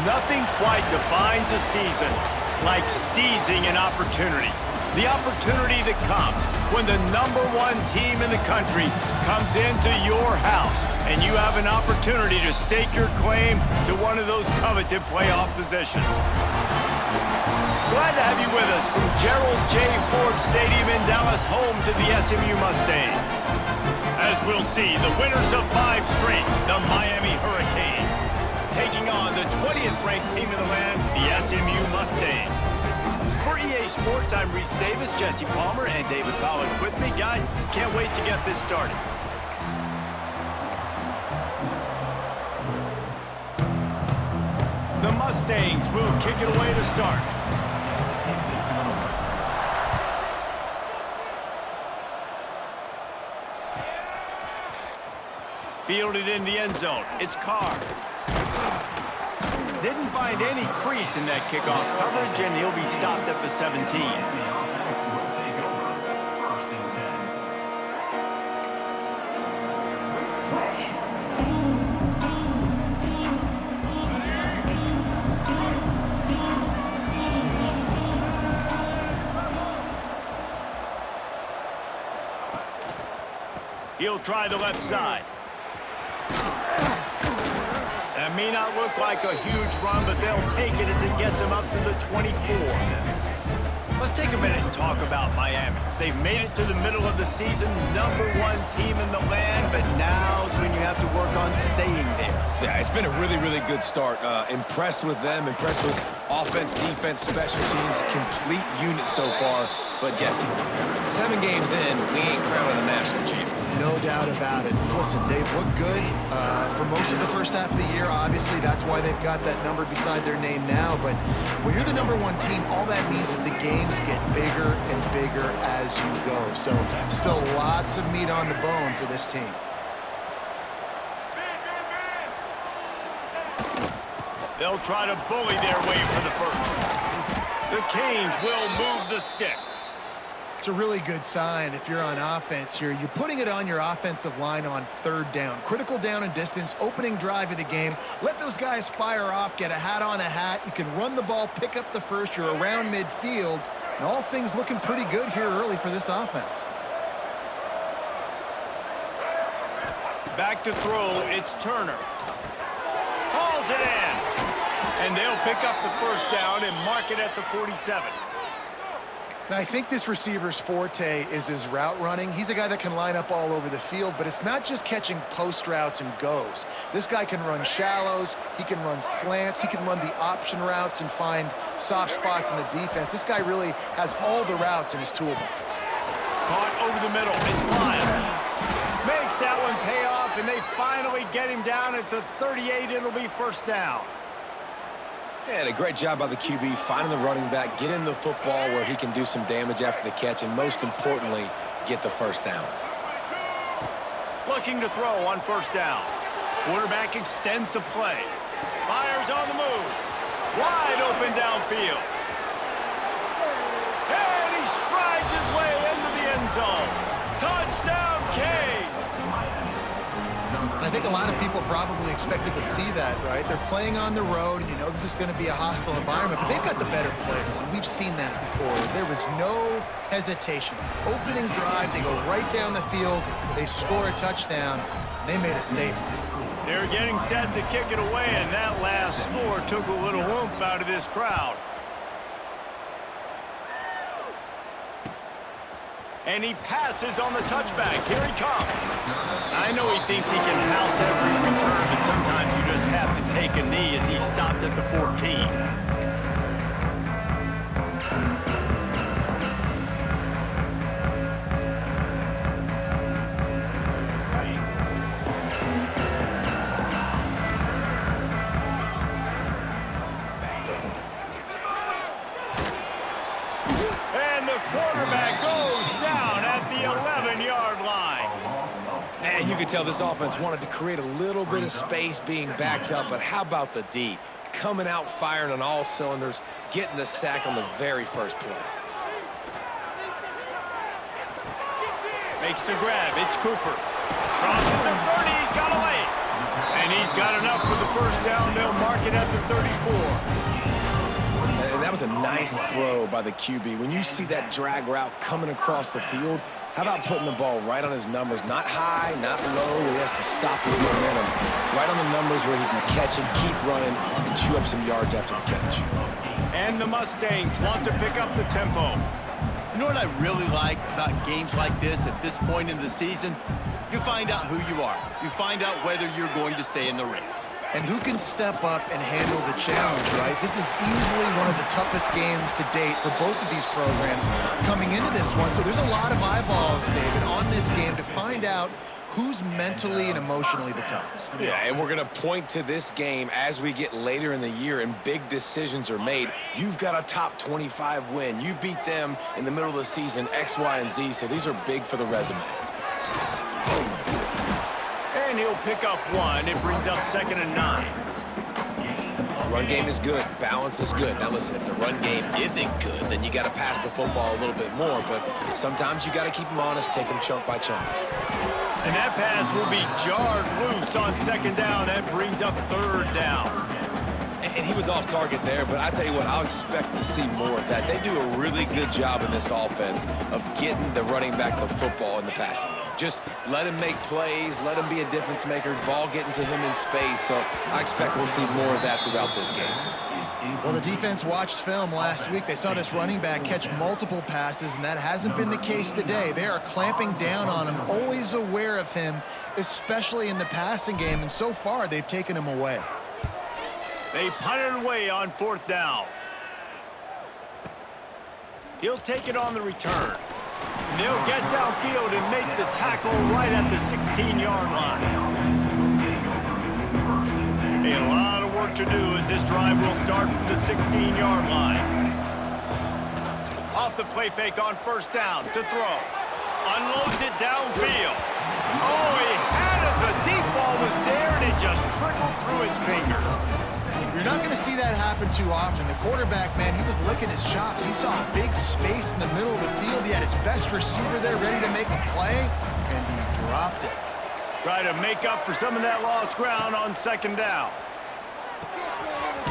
Nothing quite defines a season like seizing an opportunity. The opportunity that comes when the #1 team in the country comes into your house and you have an opportunity to stake your claim to one of those coveted playoff positions. Glad to have you with us from Gerald J. Ford Stadium in Dallas, home to the SMU Mustangs. As we'll see, the winners of 5 straight, the Miami Hurricanes, taking on the 20th ranked team in the land, the SMU Mustangs. For EA Sports, I'm Reese Davis, Jesse Palmer, and David Pollack with me. Guys, can't wait to get this started. The Mustangs will kick it away to start. Fielded in the end zone. It's Carr. Didn't find any crease in that kickoff coverage, and he'll be stopped at the 17. He'll try the left side. That may not look like a huge run, but they'll take it as it gets them up to the 24. Let's take a minute and talk about Miami. They've made it to the middle of the season, #1 team in the land, but now's when you have to work on staying there. Yeah, it's been a really, really good start. Impressed with them, impressed with offense, defense, special teams, complete unit so far. But, Jesse, 7 games in, we ain't crowning a national champion. No doubt about it. Listen, they've looked good for most of the first half of the year. Obviously, that's why they've got that number beside their name now. But when you're the #1 team, all that means is the games get bigger and bigger as you go. So still lots of meat on the bone for this team. They'll try to bully their way for the first. The Canes will move the sticks. It's a really good sign if you're on offense here. You're putting it on your offensive line on 3rd down. Critical down and distance, opening drive of the game. Let those guys fire off, get a hat on a hat. You can run the ball, pick up the first. You're around midfield. And all things looking pretty good here early for this offense. Back to throw, it's Turner. Hauls it in. And they'll pick up the first down and mark it at the 47. Now, I think this receiver's forte is his route running. He's a guy that can line up all over the field, but it's not just catching post routes and goes. This guy can run shallows, he can run slants, he can run the option routes and find soft spots in the defense. This guy really has all the routes in his toolbox. Caught over the middle, it's Lyle. Makes that one pay off, and they finally get him down at the 38. It'll be first down. And a great job by the QB finding the running back, getting the football where he can do some damage after the catch, and most importantly, get the first down. Looking to throw on first down. Quarterback extends the play. Fires on the move. Wide open downfield. And he strides his way into the end zone. Touchdown, Canes! And I think a lot of people probably expected to see that, right? They're playing on the road, and you know this is going to be a hostile environment, but they've got the better players, and we've seen that before. There was no hesitation. Opening drive, they go right down the field, they score a touchdown, and they made a statement. They're getting set to kick it away, and that last score took a little oomph out of this crowd. And he passes on the touchback. Here he comes. I know he thinks he can house every return, but sometimes you just have to take a knee as he stopped at the 14. And the quarterback goes down at the 11-yard line. And you could tell this offense wanted to create a little bit of space being backed up, but how about the D? Coming out firing on all cylinders, getting the sack on the very first play. Makes the grab. It's Cooper. Crosses the 30. He's got a lane. And And he's got enough for the first down. They'll mark it at the 34. And that was a nice throw by the QB. When you see that drag route coming across the field, how about putting the ball right on his numbers? Not high, not low, where he has to stop his momentum. Right on the numbers where he can catch it, keep running, and chew up some yards after the catch. And the Mustangs want to pick up the tempo. You know what I really like about games like this at this point in the season? You find out who you are. You find out whether you're going to stay in the race. And who can step up and handle the challenge, right? This is easily one of the toughest games to date for both of these programs coming into this one. So there's a lot of eyeballs, David, on this game to find out who's mentally and emotionally the toughest. Yeah, and we're going to point to this game as we get later in the year and big decisions are made. You've got a top 25 win. You beat them in the middle of the season, X, Y, and Z, so these are big for the resume. And he'll pick up one. It brings up 2nd and 9. Run game is good. Balance is good. Now, listen, if the run game isn't good, then you got to pass the football a little bit more. But sometimes you got to keep them honest, take them chunk by chunk. And that pass will be jarred loose on 2nd down. That brings up 3rd down. And he was off target there, but I tell you what, I'll expect to see more of that. They do a really good job in this offense of getting the running back the football in the passing game. Just let him make plays, let him be a difference maker, ball getting to him in space. So I expect we'll see more of that throughout this game. Well, the defense watched film last week. They saw this running back catch multiple passes, and that hasn't been the case today. They are clamping down on him, always aware of him, especially in the passing game, and so far they've taken him away. They punt it away on 4th down. He'll take it on the return. And they'll get downfield and make the tackle right at the 16-yard line. A lot of work to do as this drive will start from the 16-yard line. Off the play fake on 1st down to throw. Unloads it downfield. Oh, he had it. The deep ball was there, and it just trickled through his fingers. You're not going to see that happen too often. The quarterback, man, he was licking his chops. He saw a big space in the middle of the field. He had his best receiver there ready to make a play, and he dropped it. Try to make up for some of that lost ground on 2nd down.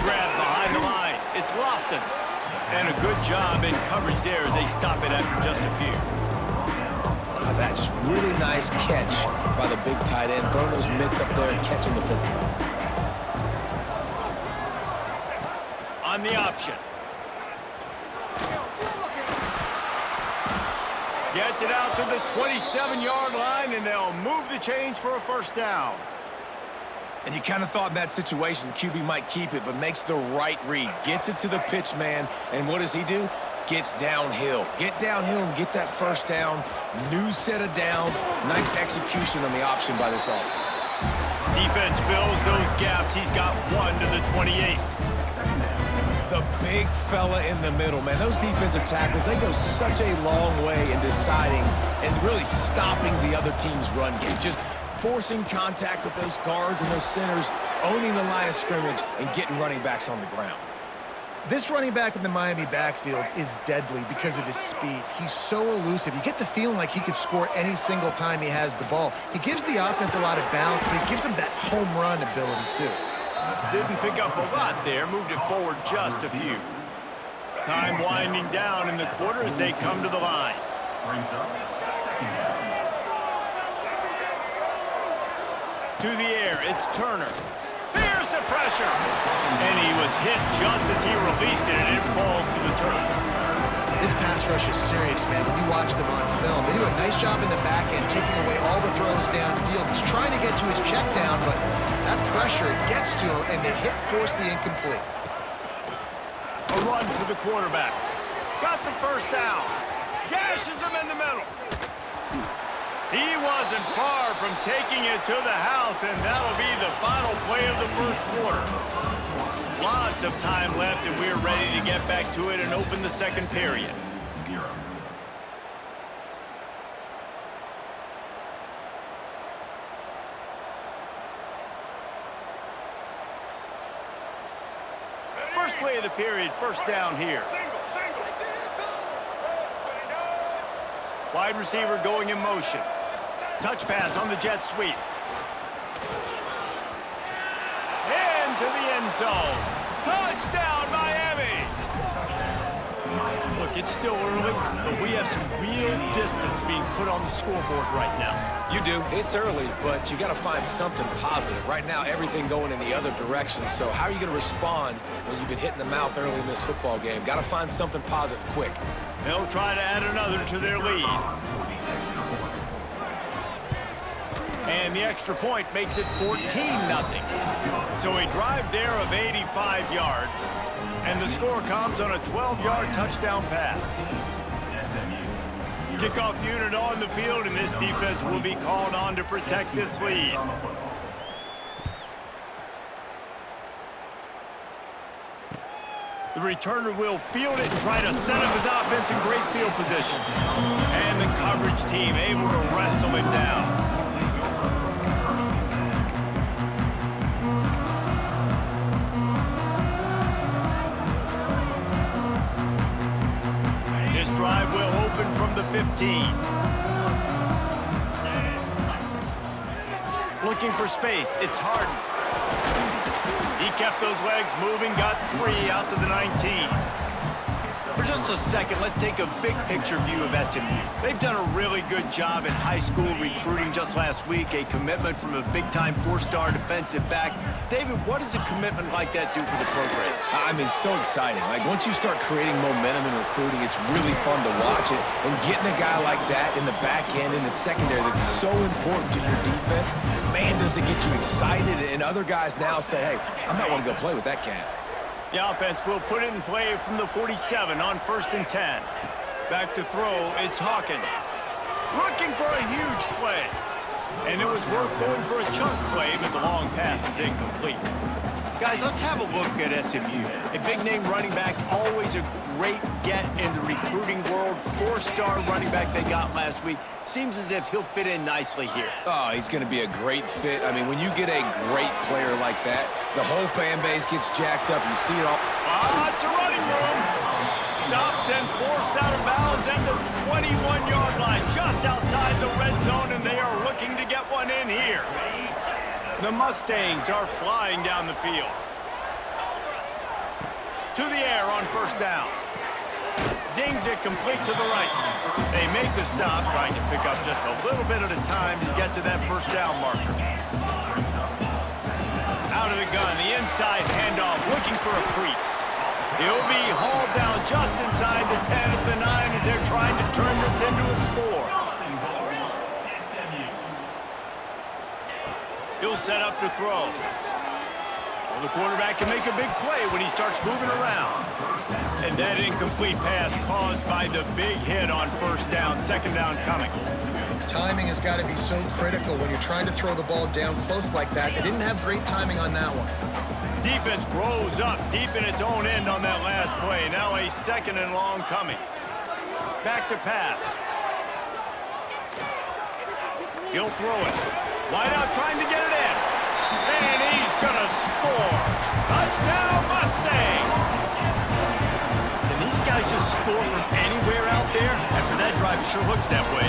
Grab behind the line. It's Lofton. And a good job in coverage there as they stop it after just a few. Wow, that just really nice catch by the big tight end. Throwing those mitts up there and catching the football. On the option. Gets it out to the 27-yard line, and they'll move the chains for a 1st down. And you kind of thought in that situation QB might keep it, but makes the right read. Gets it to the pitch man, and what does he do? Gets downhill. Get downhill and get that 1st down. New set of downs. Nice execution on the option by this offense. Defense fills those gaps. He's got one to the 28. The big fella in the middle, man. Those defensive tackles, they go such a long way in deciding and really stopping the other team's run game. Just forcing contact with those guards and those centers, owning the line of scrimmage, and getting running backs on the ground. This running back in the Miami backfield is deadly because of his speed. He's so elusive. You get the feeling like he could score any single time he has the ball. He gives the offense a lot of balance, but he gives them that home run ability, too. Didn't pick up a lot there, moved it forward just a few. Time winding down in the quarter as they come to the line. To the air, it's Turner. There's the pressure. And he was hit just as he released it, and it falls to the turf. This pass rush is serious, man. When you watch them on film, they do a nice job in the back end, taking away all the throws downfield. He's trying to get to his check down, but that pressure gets to him, and the hit forced the incomplete. A run for the quarterback. Got the 1st down. Gashes him in the middle. He wasn't far from taking it to the house, and that'll be the final play of the 1st quarter. Lots of time left, and we're ready to get back to it and open the 2nd period. First play of the period, 1st down here. Wide receiver going in motion. Touch pass on the jet sweep. end zone. Touchdown, Miami! Look, it's still early, but we have some real distance being put on the scoreboard right now. You do. It's early, but you got to find something positive. Right now, everything going in the other direction. So how are you going to respond when you've been hit in the mouth early in this football game? Got to find something positive quick. They'll try to add another to their lead. And the extra point makes it 14-0. So a drive there of 85 yards. And the score comes on a 12-yard touchdown pass. Kickoff unit on the field, and this defense will be called on to protect this lead. The returner will field it and try to set up his offense in great field position. And the coverage team able to wrestle it down. This drive will open from the 15. Looking for space. It's Harden. He kept those legs moving, got 3 out to the 19. For just a second, let's take a big picture view of SMU. They've done a really good job in high school recruiting just last week, a commitment from a big-time 4-star defensive back. David, what does a commitment like that do for the program? I mean, so exciting. Like, once you start creating momentum in recruiting, it's really fun to watch it. And getting a guy like that in the back end, in the secondary, that's so important to your defense, man, does it get you excited. And other guys now say, hey, I might want to go play with that cat. The offense will put it in play from the 47 on 1st and 10. Back to throw, it's Hawkins. Looking for a huge play. And it was worth going for a chunk play, but the long pass is incomplete. Guys, let's have a look at SMU. A big-name running back, always a great get in the recruiting world. 4-star running back they got last week. Seems as if he'll fit in nicely here. Oh, he's going to be a great fit. I mean, when you get a great player like that, the whole fan base gets jacked up. You see it all. It's a running room. Stopped and forced out of bounds at the 21-yard line, just outside the red zone, and they are looking to get one in here. The Mustangs are flying down the field. To the air on 1st down. Zings it complete to the right. They make the stop, trying to pick up just a little bit at a time to get to that 1st down marker. Out of the gun, the inside handoff, looking for a crease. He'll be hauled down just inside the 10 at the 9 as they're trying to turn this into a score. He'll set up to throw. Well, the quarterback can make a big play when he starts moving around. And that incomplete pass caused by the big hit on 1st down, 2nd down coming. Timing has got to be so critical when you're trying to throw the ball down close like that. They didn't have great timing on that one. Defense rose up deep in its own end on that last play. Now a 2nd and long coming. Back to pass. He'll throw it. Wide out trying to get it in. And he's going to score. Touchdown, Mustangs! Can these guys just score from anywhere out there? After that drive, it sure looks that way.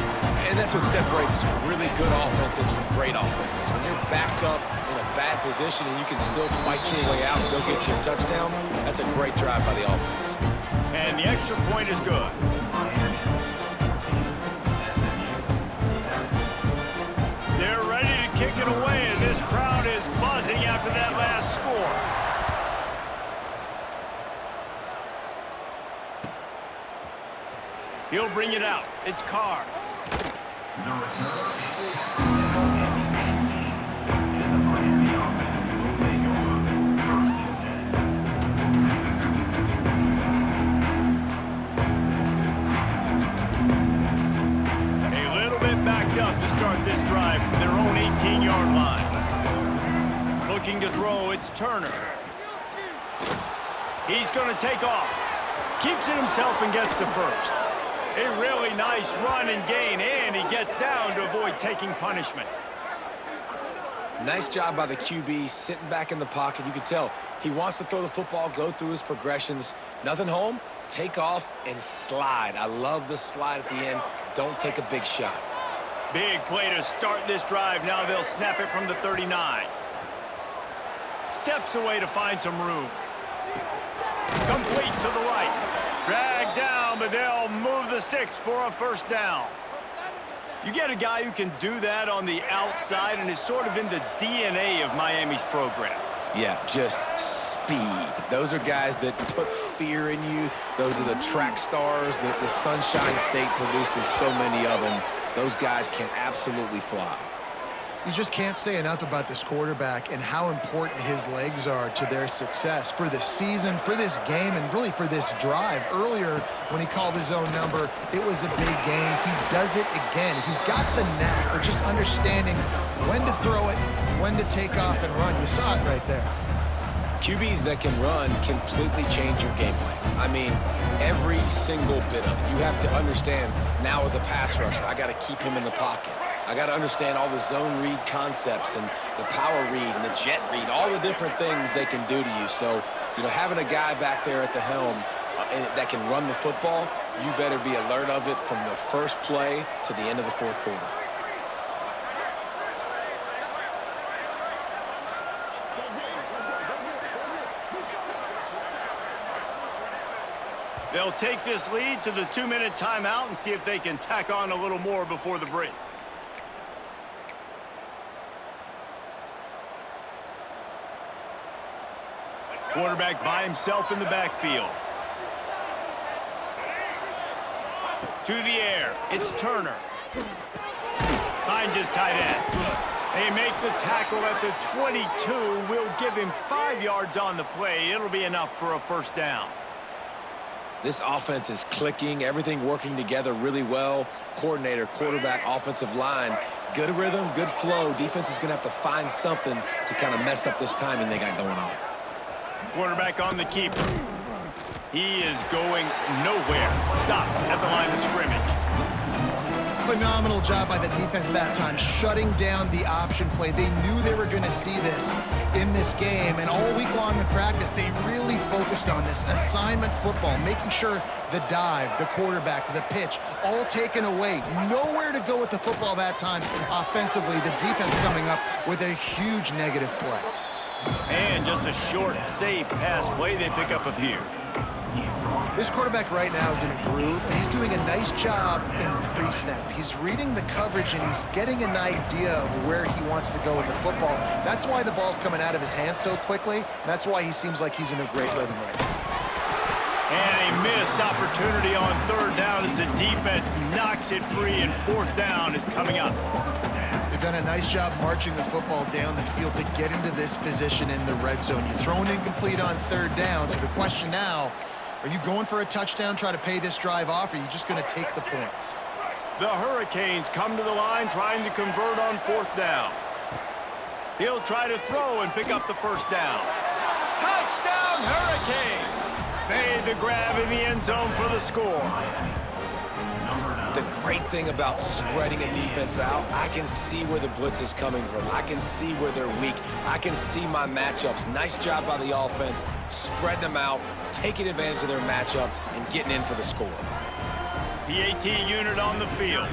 And that's what separates really good offenses from great offenses. When you're backed up in a bad position and you can still fight your way out and go get you a touchdown, that's a great drive by the offense. And the extra point is good. They're ready to kick it away, and this crowd is buzzing after that last score. He'll bring it out. It's Carr. Up to start this drive from their own 18-yard line. Looking to throw, it's Turner. He's going to take off. Keeps it himself and gets to 1st. A really nice run and gain, and he gets down to avoid taking punishment. Nice job by the QB, sitting back in the pocket. You can tell he wants to throw the football, go through his progressions. Nothing home, take off, and slide. I love the slide at the end. Don't take a big shot. Big play to start this drive. Now they'll snap it from the 39. steps away to find some room. Complete to the right. Dragged down, but they'll move the sticks for a first down. You get a guy who can do that on the outside, and it's sort of in the DNA of Miami's program. Yeah, just speed. Those are guys that put fear in you. Those are the track stars. The Sunshine State produces so many of them. Those guys can absolutely fly. You just can't say enough about this quarterback and how important his legs are to their success for the season, for this game, and really for this drive. Earlier, when he called his own number, it was a big gain. He does it again. He's got the knack for just understanding when to throw it, when to take off and run. You saw it right there. QBs that can run completely change your game plan. I mean, every single bit of it. You have to understand now as a pass rusher, I got to keep him in the pocket. I got to understand all the zone read concepts and the power read and the jet read, all the different things they can do to you. So, you know, having a guy back there at the helm that can run the football, you better be alert of it from the first play to the end of the fourth quarter. They'll take this lead to the 2-minute timeout and see if they can tack on a little more before the break. Quarterback by himself in the backfield. To the air, it's Turner. Finds his tight end. They make the tackle at the 22. We'll give him 5 yards on the play. It'll be enough for a first down. This offense is clicking, everything working together really well. Coordinator, quarterback, offensive line, good rhythm, good flow. Defense is going to have to find something to kind of mess up this timing they got going on. Quarterback on the keeper. He is going nowhere. Stop at the line of scrimmage. Phenomenal job by the defense that time, shutting down the option play. They knew they were going to see this in this game, and all week long in practice, they really focused on this assignment football, making sure the dive, the quarterback, the pitch, all taken away. Nowhere to go with the football that time offensively. The defense coming up with a huge negative play. And just a short, safe pass play. They pick up a few. This quarterback right now is in a groove, and he's doing a nice job in pre-snap. He's reading the coverage, and he's getting an idea of where he wants to go with the football. That's why the ball's coming out of his hands so quickly. That's why he seems like he's in a great rhythm right now. And a missed opportunity on third down as the defense knocks it free, and fourth down is coming up. They've done a nice job marching the football down the field to get into this position in the red zone. You're throwing incomplete on third down, so the question now, are you going for a touchdown, try to pay this drive off, or are you just going to take the points? The Hurricanes come to the line trying to convert on fourth down. He'll try to throw and pick up the first down. Touchdown, Hurricanes! Made the grab in the end zone for the score. The great thing about spreading a defense out, I can see where the blitz is coming from. I can see where they're weak. I can see my matchups. Nice job by the offense, spreading them out, taking advantage of their matchup, and getting in for the score. PAT unit on the field.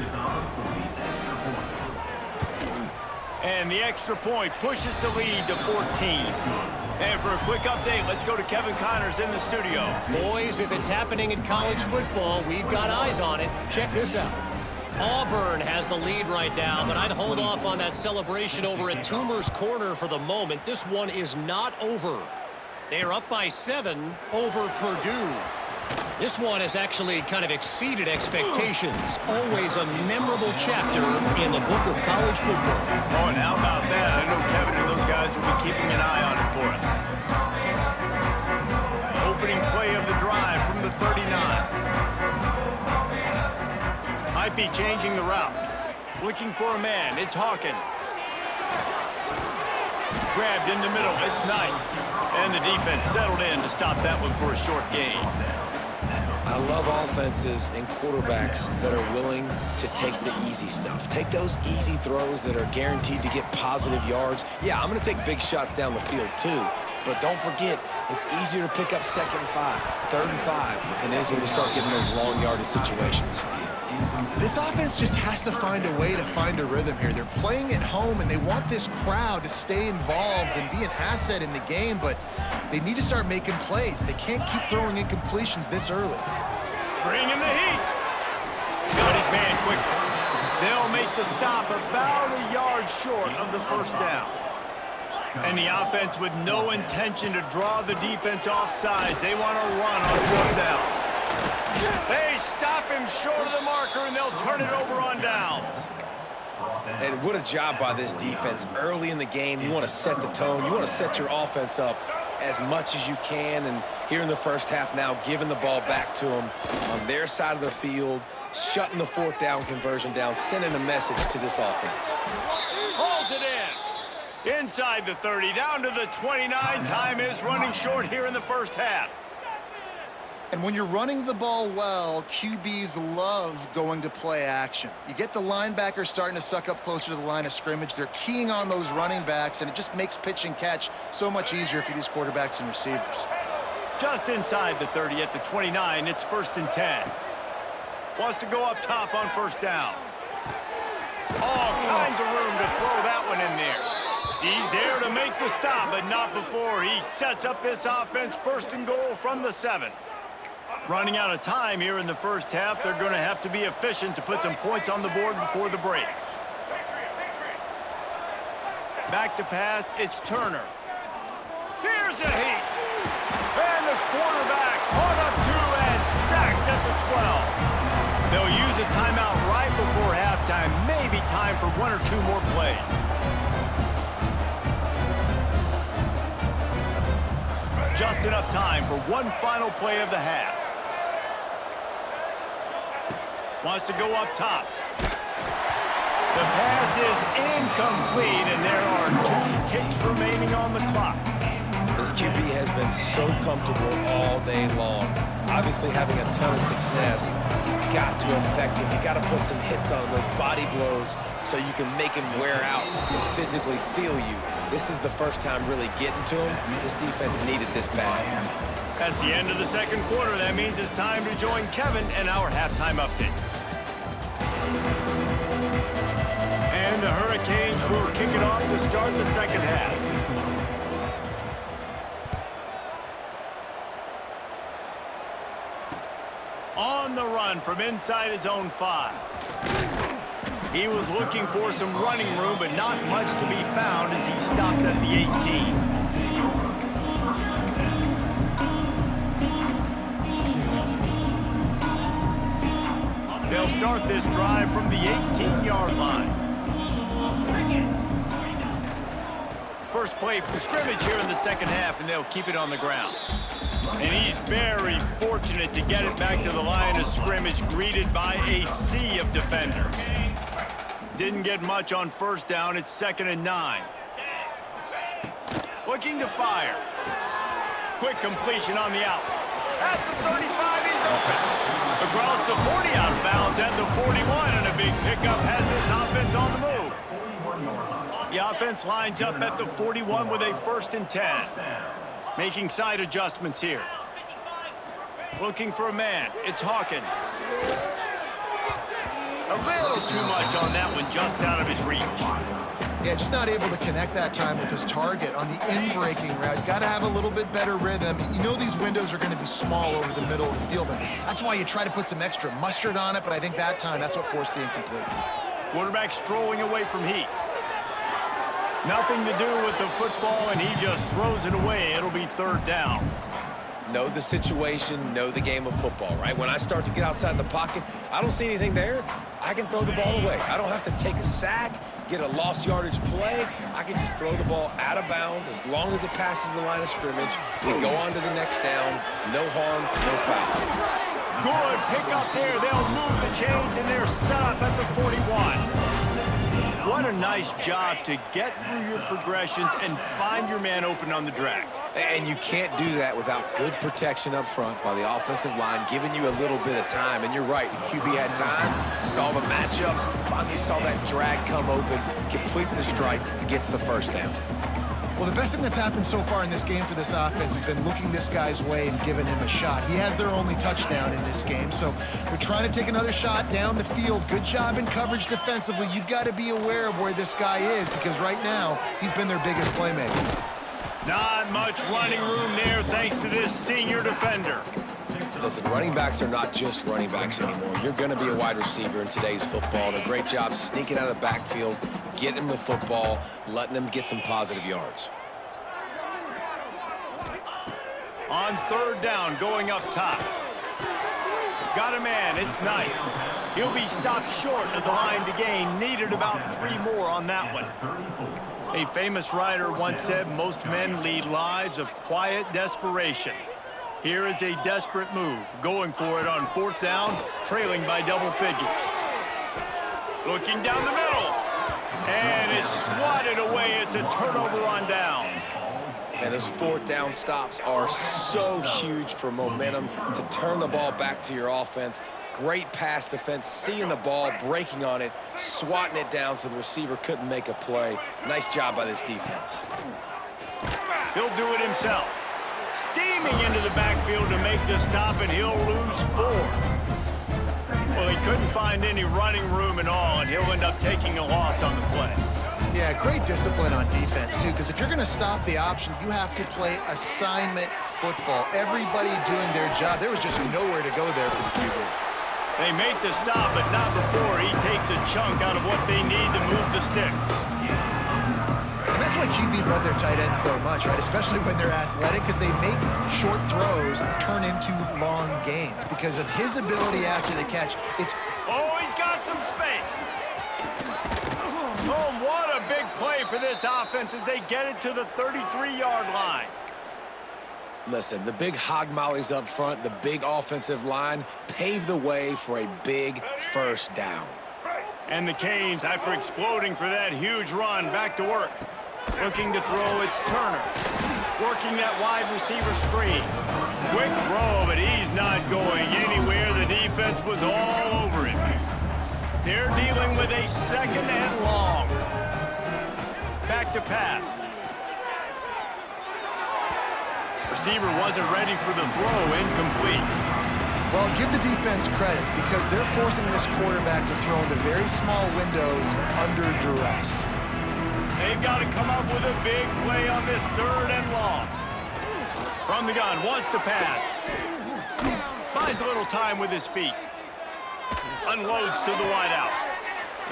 And the extra point pushes the lead to 14. And for a quick update, let's go to Kevin Connors in the studio. Boys, if it's happening in college football, we've got eyes on it. Check this out. Auburn has the lead right now, but I'd hold off on that celebration over at Toomer's Corner for the moment. This one is not over. They are up by 7 over Purdue. This one has actually kind of exceeded expectations. Always a memorable chapter in the book of college football. Oh, and how about that? I know Kevin and those guys will be keeping an eye on it for us. Opening play of the drive from the 39. Might be changing the route. Looking for a man. It's Hawkins. Grabbed in the middle. It's Knight. And the defense settled in to stop that one for a short gain. I love offenses and quarterbacks that are willing to take the easy stuff. Take those easy throws that are guaranteed to get positive yards. Yeah, I'm going to take big shots down the field too. But don't forget, it's easier to pick up 2nd and 5, 3rd and 5 than it is when we start getting those long yardage situations. This offense just has to find a way to find a rhythm here. They're playing at home, and they want this crowd to stay involved and be an asset in the game, but they need to start making plays. They can't keep throwing incompletions this early. Bringing the heat. Got his man quickly. They'll make the stop about a yard short of the first down. And the offense with no intention to draw the defense off sides. They want to run on fourth down. They stop him short of the marker, and they'll turn it over on downs. And what a job by this defense. Early in the game, you want to set the tone. You want to set your offense up as much as you can. And here in the first half now, giving the ball back to them on their side of the field, shutting the fourth down conversion down, sending a message to this offense. Hauls it in. Inside the 30, down to the 29. Time is running short here in the first half. And when you're running the ball well, QBs love going to play action. You get the linebackers starting to suck up closer to the line of scrimmage. They're keying on those running backs, and it just makes pitch and catch so much easier for these quarterbacks and receivers. Just inside the 30 at the 29, it's 1st and 10. Wants to go up top on first down. All kinds of room to throw that one in there. He's there to make the stop, but not before he sets up this offense 1st and goal from the 7. Running out of time here in the first half, they're going to have to be efficient to put some points on the board before the break. Back to pass, it's Turner. Here's a heat. And the quarterback caught up to and sacked at the 12. They'll use a timeout right before halftime. Maybe time for 1 or 2 more plays. Just enough time for one final play of the half. Wants to go up top. The pass is incomplete, and there are 2 ticks remaining on the clock. This QB has been so comfortable all day long. Obviously having a ton of success. You've got to affect him. You've got to put some hits on those body blows so you can make him wear out and physically feel you. This is the first time really getting to him. This defense needed this bad. That's the end of the second quarter. That means it's time to join Kevin and our halftime update. And the Hurricanes will kick it off to start the second half. On the run from inside his own 5. He was looking for some running room, but not much to be found as he stopped at the 18. They'll start this drive from the 18-yard line. First play from scrimmage here in the second half, and they'll keep it on the ground. And he's very fortunate to get it back to the line of scrimmage, greeted by a sea of defenders. Didn't get much on first down. It's 2nd and 9. Looking to fire. Quick completion on the out. At the 35, he's open. Across the 40, out of bounds at the 41, and a big pickup has this offense on the move. The offense lines up at the 41 with a 1st and 10. Making side adjustments here. Looking for a man. It's Hawkins. A little too much on that one, just out of his reach. Yeah, just not able to connect that time with his target on the in-breaking route. Got to have a little bit better rhythm. You know these windows are going to be small over the middle of the field, and that's why you try to put some extra mustard on it, but I think that time that's what forced the incomplete. Quarterback strolling away from heat. Nothing to do with the football, and he just throws it away. It'll be 3rd down. Know the situation, know the game of football, right? When I start to get outside the pocket, I don't see anything there, I can throw the ball away. I don't have to take a sack, get a lost yardage play. I can just throw the ball out of bounds as long as it passes the line of scrimmage. We go on to the next down. No harm, no foul. Good pick up there. They'll move the chains, and they're set up at the 41. What a nice job to get through your progressions and find your man open on the drag. And you can't do that without good protection up front by the offensive line, giving you a little bit of time. And you're right, the QB had time, saw the matchups, finally saw that drag come open, completes the strike, gets the 1st down. Well, the best thing that's happened so far in this game for this offense has been looking this guy's way and giving him a shot. He has their only touchdown in this game, so they're trying to take another shot down the field. Good job in coverage defensively. You've got to be aware of where this guy is because right now he's been their biggest playmaker. Not much running room there thanks to this senior defender. Listen, running backs are not just running backs anymore. You're going to be a wide receiver in today's football. And a great job sneaking out of the backfield, getting him the football, letting him get some positive yards. On third down, going up top. Got a man, it's Knight. He'll be stopped short of the line to gain. Needed about 3 more on that one. A famous writer once said, most men lead lives of quiet desperation. Here is a desperate move, going for it on fourth down, trailing by double figures. Looking down the middle, and it's swatted away. It's a turnover on downs. And those fourth down stops are so huge for momentum to turn the ball back to your offense. Great pass defense, seeing the ball, breaking on it, swatting it down so the receiver couldn't make a play. Nice job by this defense. He'll do it himself. Steaming into the backfield to make the stop, and he'll lose 4. Well, he couldn't find any running room at all, and he'll end up taking a loss on the play. Yeah, great discipline on defense, too, because if you're going to stop the option, you have to play assignment football. Everybody doing their job. There was just nowhere to go there for the QB. They make the stop, but not before he takes a chunk out of what they need to move the sticks. And that's why QBs love their tight ends so much, right? Especially when they're athletic, because they make short throws turn into long gains. Because of his ability after the catch, it's... Oh, he's got some space. Oh, what a big play for this offense as they get it to the 33-yard line. Listen, the big hog mollies up front, the big offensive line paved the way for a big first down. And the Canes, after exploding for that huge run, back to work. Looking to throw, it's Turner. Working that wide receiver screen. Quick throw, but he's not going anywhere. The defense was all over him. They're dealing with a second and long. Back to pass. Receiver wasn't ready for the throw, incomplete. Well, give the defense credit because they're forcing this quarterback to throw into very small windows under duress. They've got to come up with a big play on this third and long. From the gun, wants to pass. Buys a little time with his feet. Unloads to the wideout.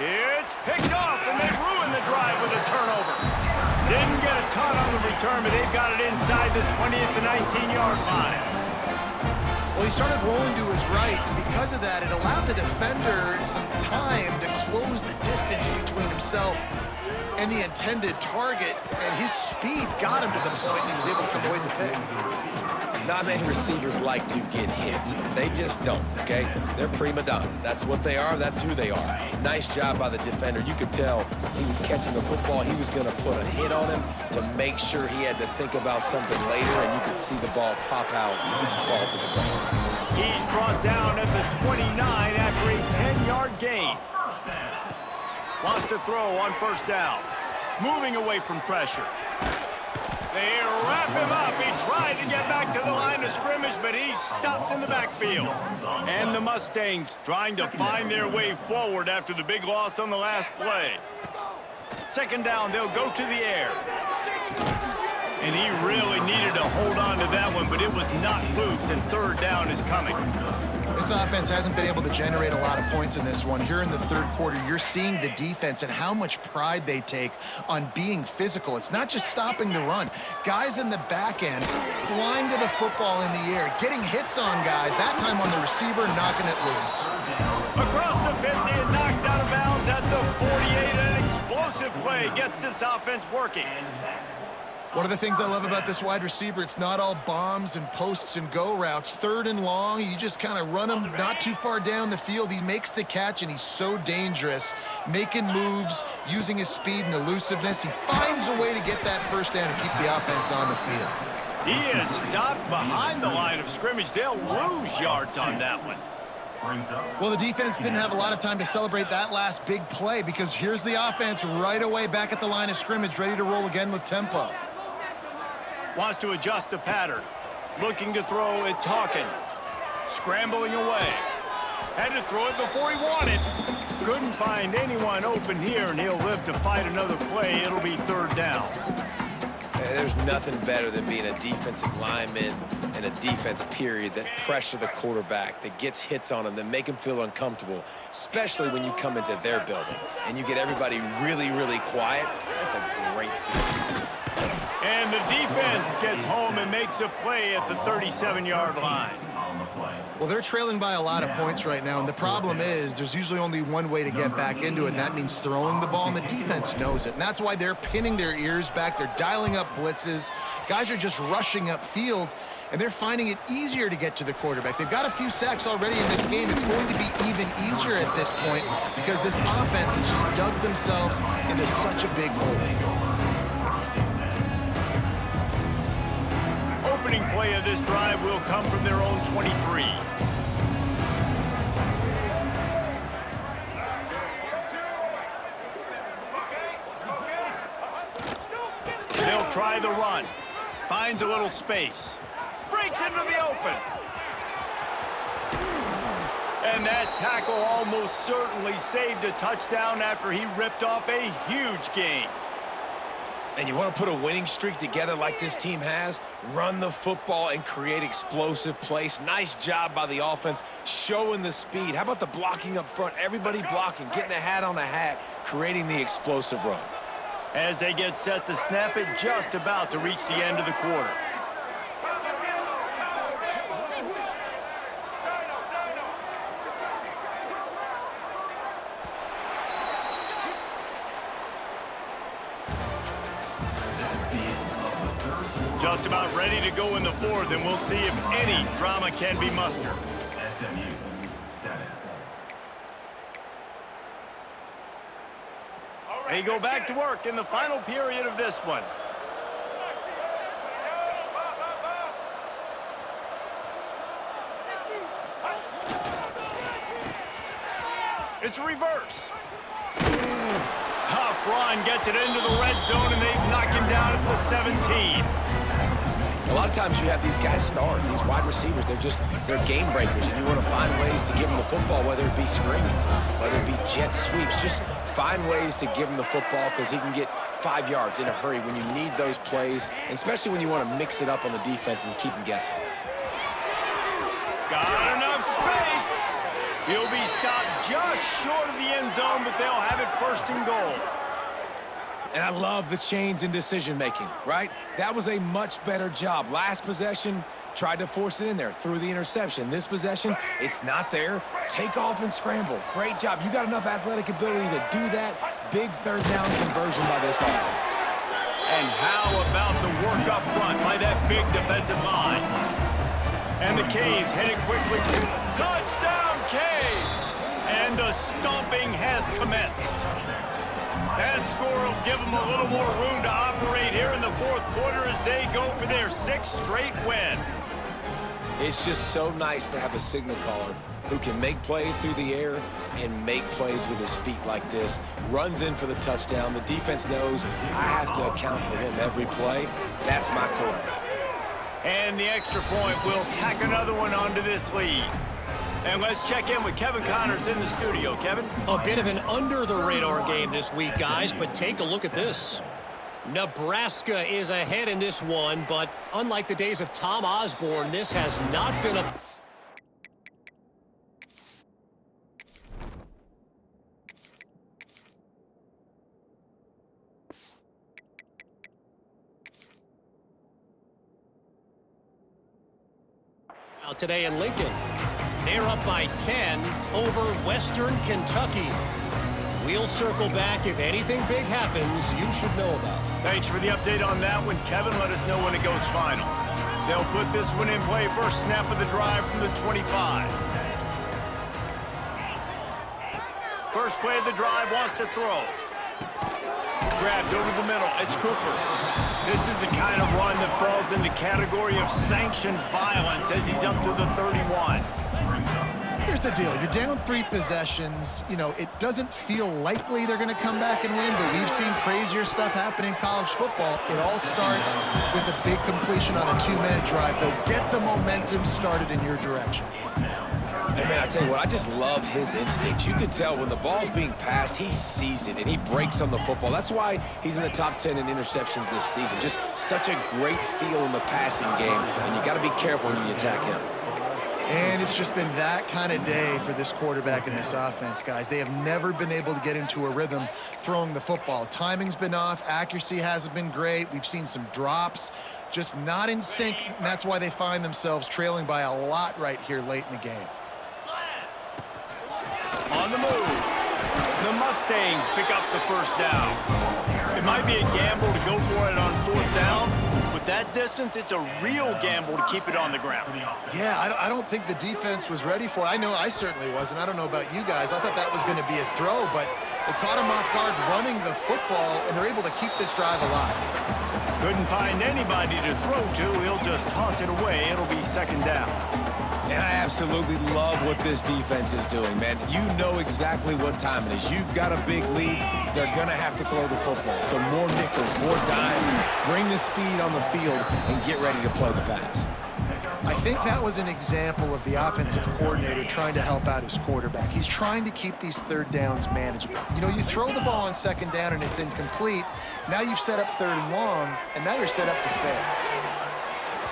It's picked off, and they ruin the drive with a turnover. Didn't get a ton on the return, but they've got it inside the 20th to 19-yard line. Well, he started rolling to his right, and because of that, it allowed the defender some time to close the distance between himself and the intended target, and his speed got him to the point, and he was able to avoid the pick. Not many receivers like to get hit. They just don't, okay? They're prima donnas. That's what they are. That's who they are. Nice job by the defender. You could tell he was catching the football. He was going to put a hit on him to make sure he had to think about something later, and you could see the ball pop out and fall to the ground. He's brought down at the 29 after a 10-yard gain. Wants to throw on first down. Moving away from pressure. They wrap him up. He tried to get back to the line of scrimmage, but he's stopped in the backfield. And the Mustangs trying to find their way forward after the big loss on the last play. Second down, they'll go to the air. And he really needed to hold on to that one, but it was not loose, and third down is coming. This offense hasn't been able to generate a lot of points in this one. Here in the third quarter, you're seeing the defense and how much pride they take on being physical. It's not just stopping the run. Guys in the back end flying to the football in the air, getting hits on guys, that time on the receiver, knocking it loose. Across the 50 and knocked out of bounds at the 48. An explosive play gets this offense working. One of the things I love about this wide receiver, it's not all bombs and posts and go routes. Third and long, you just kind of run him not too far down the field. He makes the catch, and he's so dangerous, making moves, using his speed and elusiveness. He finds a way to get that first down and keep the offense on the field. He is stopped behind the line of scrimmage. They'll lose yards on that one. Well, the defense didn't have a lot of time to celebrate that last big play because here's the offense right away back at the line of scrimmage, ready to roll again with tempo. Wants to adjust the pattern. Looking to throw, it's Hawkins. Scrambling away. Had to throw it before he wanted. Couldn't find anyone open here, and he'll live to fight another play. It'll be 3rd down. There's nothing better than being a defensive lineman and a defense period that pressure the quarterback, that gets hits on him, that make him feel uncomfortable, especially when you come into their building and you get everybody really, really quiet. That's a great feeling. And the defense gets home and makes a play at the 37-yard line. Well, they're trailing by a lot of points right now, and the problem is there's usually only one way to get back into it, and that means throwing the ball, and the defense knows it. And that's why they're pinning their ears back. They're dialing up blitzes. Guys are just rushing upfield, and they're finding it easier to get to the quarterback. They've got a few sacks already in this game. It's going to be even easier at this point because this offense has just dug themselves into such a big hole. Opening play of this drive will come from their own 23. They'll try the run. Finds a little space. Breaks into the open. And that tackle almost certainly saved a touchdown after he ripped off a huge gain. And you want to put a winning streak together like this team has, run the football and create explosive plays. Nice job by the offense, showing the speed. How about the blocking up front? Everybody blocking, getting a hat on a hat, creating the explosive run. As they get set to snap it, just about to reach the end of the quarter. Just about ready to go in the 4th, and we'll see if any drama can be mustered. SMU 7. They go back to work in the final period of this one. It's reverse. Tough run, gets it into the red zone, and they knock him down at the 17. A lot of times you have these guys start, these wide receivers, they're game breakers, and you want to find ways to give them the football, whether it be screens, whether it be jet sweeps. Just find ways to give him the football because he can get 5 yards in a hurry when you need those plays, and especially when you want to mix it up on the defense and keep them guessing. Got enough space. He'll be stopped just short of the end zone, but they'll have it 1st and goal. And I love the change in decision-making, right? That was a much better job. Last possession, tried to force it in there, threw the interception. This possession, it's not there. Take off and scramble. Great job. You got enough athletic ability to do that. Big 3rd down conversion by this offense. And how about the work up front by that big defensive line? And the Canes headed quickly. Touchdown, Canes! And the stomping has commenced. That score will give them a little more room to operate here in the 4th quarter as they go for their 6th straight win. It's just so nice to have a signal caller who can make plays through the air and make plays with his feet like this. Runs in for the touchdown. The defense knows I have to account for him every play. That's my quarterback. And the extra point will tack another one onto this lead. And let's check in with Kevin Connors in the studio. Kevin? A bit of an under-the-radar game this week, guys, but take a look at this. Nebraska is ahead in this one, but unlike the days of Tom Osborne, this has not been a... today in Lincoln. They're up by 10 over Western Kentucky. We'll circle back. If anything big happens, you should know about it. Thanks for the update on that one, Kevin. Let us know when it goes final. They'll put this one in play. First snap of the drive from the 25. First play of the drive, wants to throw. Grabbed over the middle. It's Cooper. This is the kind of run that falls in the category of sanctioned violence as he's up to the 31. here's the deal. You're down 3 possessions. You know, it doesn't feel likely they're going to come back and win, but we've seen crazier stuff happen in college football. It all starts with a big completion on a 2-minute drive. They'll get the momentum started in your direction. And man, I tell you what, I just love his instincts. You can tell when the ball's being passed, he sees it, and he breaks on the football. That's why he's in the top 10 in interceptions this season. Just such a great feel in the passing game, and you got to be careful when you attack him. And it's just been that kind of day for this quarterback and this offense, guys. They have never been able to get into a rhythm throwing the football. Timing's been off. Accuracy hasn't been great. We've seen some drops, just not in sync, and that's why they find themselves trailing by a lot right here late in the game. On the move. The Mustangs pick up the first down. It might be a gamble to go for it on 4th down. With that distance, it's a real gamble to keep it on the ground. Yeah, I don't think the defense was ready for it. I know I certainly wasn't. I don't know about you guys. I thought that was going to be a throw, but they caught him off guard running the football, and they're able to keep this drive alive. Couldn't find anybody to throw to. He'll just toss it away. It'll be 2nd down. And I absolutely love what this defense is doing, man. You know exactly what time it is. You've got a big lead. They're going to have to throw the football. So more nickels, more dimes. Bring the speed on the field and get ready to play the pass. I think that was an example of the offensive coordinator trying to help out his quarterback. He's trying to keep these 3rd downs manageable. You know, you throw the ball on 2nd down and it's incomplete. Now you've set up 3rd and long, and now you're set up to fail.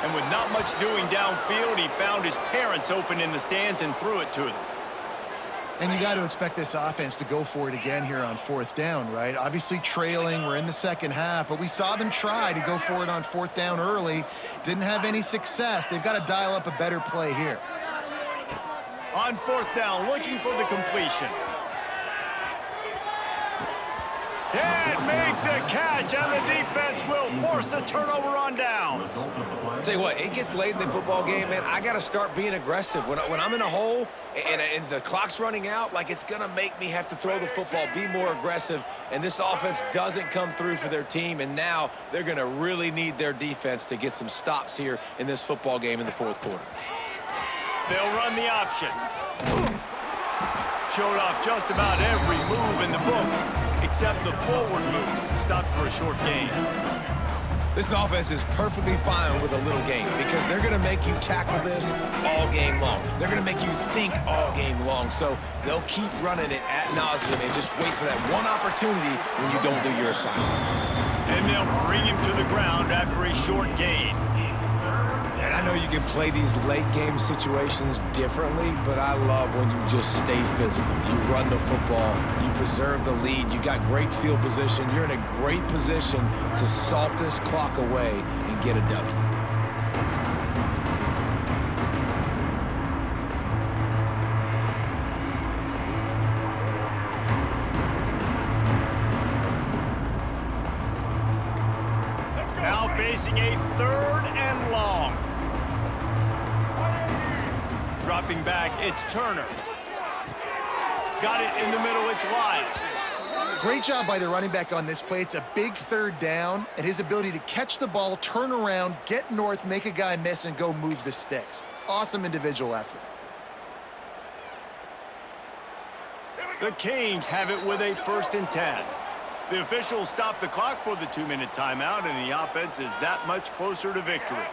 And with not much doing downfield, he found his parents open in the stands and threw it to them. And you got to expect this offense to go for it again here on 4th down, right? Obviously trailing, we're in the 2nd half, but we saw them try to go for it on 4th down early. Didn't have any success. They've got to dial up a better play here. On 4th down, looking for the completion. And make the catch, and the defense will force a turnover on downs. Tell you what, it gets late in the football game, man. I got to start being aggressive. When I'm in a hole and the clock's running out, like, it's going to make me have to throw the football, be more aggressive, and this offense doesn't come through for their team, and now they're going to really need their defense to get some stops here in this football game in the 4th quarter. They'll run the option. Showed off just about every move in the book, except the forward move. Stopped for a short gain. This offense is perfectly fine with a little game because they're going to make you tackle this all game long. They're going to make you think all game long. So they'll keep running it ad nauseum and just wait for that one opportunity when you don't do your assignment. And they'll bring him to the ground after a short gain. And I know you can play these late game situations differently, but I love when you just stay physical. You run the football, you preserve the lead, you got great field position, you're in a great position to salt this clock away and get a W. Now facing a 3rd and long. Dropping back, it's Turner. Got it in the middle, it's Lyle. Great job by the running back on this play. It's a big 3rd down, and his ability to catch the ball, turn around, get north, make a guy miss, and go move the sticks. Awesome individual effort. The Canes have it with a 1st and 10. The officials stop the clock for the 2-minute timeout, and the offense is that much closer to victory.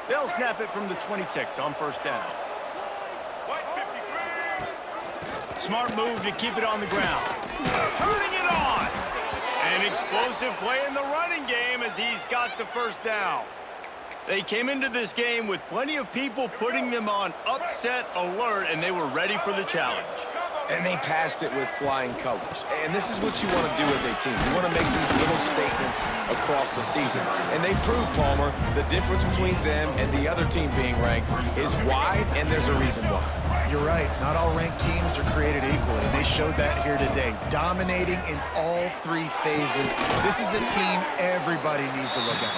They'll snap it from the 26 on 1st down. Smart move to keep it on the ground. Turning it on. An explosive play in the running game as he's got the 1st down. They came into this game with plenty of people putting them on upset alert, and they were ready for the challenge. And they passed it with flying colors. And this is what you want to do as a team. You want to make these little statements across the season. And they proved, Palmer, the difference between them and the other team being ranked is wide, and there's a reason why. You're right. Not all ranked teams are created equally, and they showed that here today. Dominating in all 3 phases. This is a team everybody needs to look at.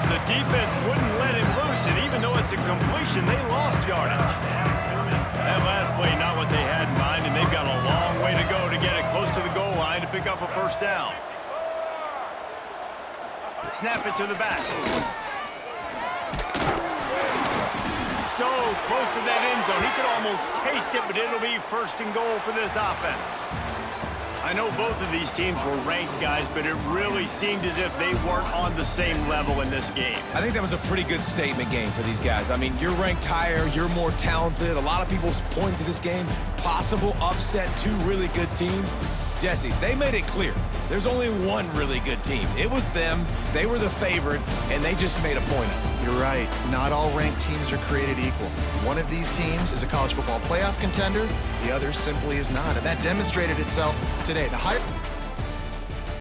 The defense wouldn't let him loose, and even though it's a completion, they lost yardage. That last play, not what they had in mind, and they've got a long way to go to get it close to the goal line to pick up a 1st down. Snap it to the back. so close to that end zone. He could almost taste it, but it'll be first and goal for this offense. I know both of these teams were ranked, guys, but it really seemed as if they weren't on the same level in this game. I think that was a pretty good statement game for these guys. I mean, you're ranked higher, you're more talented. A lot of people point to this game, possible upset, two really good teams. Jesse, they made it clear. There's only one really good team. It was them. They were the favorite, and they just made a point of it. You're right. Not all ranked teams are created equal. One of these teams is a college football playoff contender. The other simply is not, and that demonstrated itself today. The higher